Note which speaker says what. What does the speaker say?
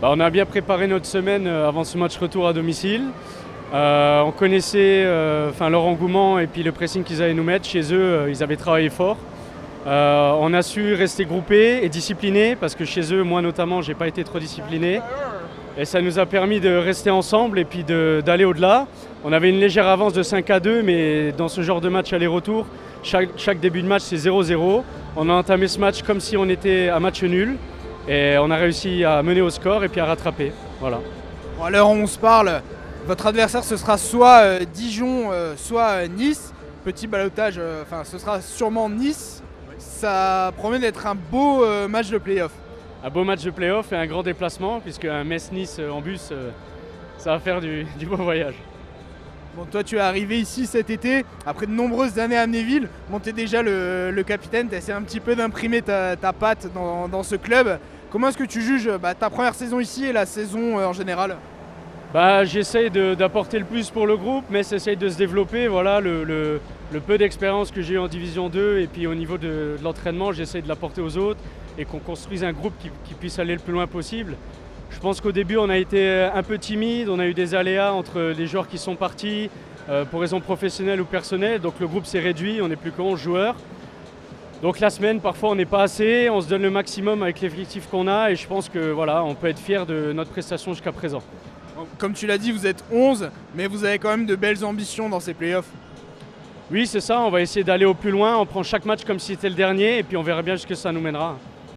Speaker 1: On a bien préparé notre semaine avant ce match retour à domicile. On connaissait leur engouement et puis le pressing qu'ils allaient nous mettre. Chez eux, ils avaient travaillé fort. On a su rester groupés et disciplinés parce que chez eux, moi notamment, j'ai pas été trop discipliné. Et ça nous a permis de rester ensemble et puis d'aller au-delà. On avait une légère avance de 5-2, mais dans ce genre de match aller-retour, chaque début de match c'est 0-0. On a entamé ce match comme si on était à match nul. Et on a réussi à mener au score et puis à rattraper. Voilà.
Speaker 2: Bon, à l'heure où on se parle, votre adversaire ce sera soit Dijon, soit Nice. Petit ballottage, ce sera sûrement Nice. Ça promet d'être un beau match de play-off.
Speaker 1: Un beau match de play-off et un grand déplacement, puisque un Metz-Nice en bus, ça va faire du beau voyage.
Speaker 2: Bon, toi tu es arrivé ici cet été, après de nombreuses années à Amnéville. Bon, tu es déjà le capitaine, tu essaies un petit peu d'imprimer ta patte dans ce club. Comment est-ce que tu juges ta première saison ici et la saison en général?
Speaker 1: J'essaye d'apporter le plus pour le groupe, mais essaye de se développer. Voilà, le peu d'expérience que j'ai eu en Division 2 et puis au niveau de l'entraînement, j'essaye de l'apporter aux autres et qu'on construise un groupe qui puisse aller le plus loin possible. Je pense qu'au début, on a été un peu timide, on a eu des aléas entre les joueurs qui sont partis pour raisons professionnelles ou personnelles, donc le groupe s'est réduit, on n'est plus que 11 joueurs. Donc la semaine, parfois on n'est pas assez, on se donne le maximum avec l'effectif qu'on a et je pense que voilà, on peut être fier de notre prestation jusqu'à présent.
Speaker 2: Comme tu l'as dit, vous êtes 11, mais vous avez quand même de belles ambitions dans ces playoffs.
Speaker 1: Oui, c'est ça, on va essayer d'aller au plus loin, on prend chaque match comme si c'était le dernier et puis on verra bien jusqu'à ce que ça nous mènera.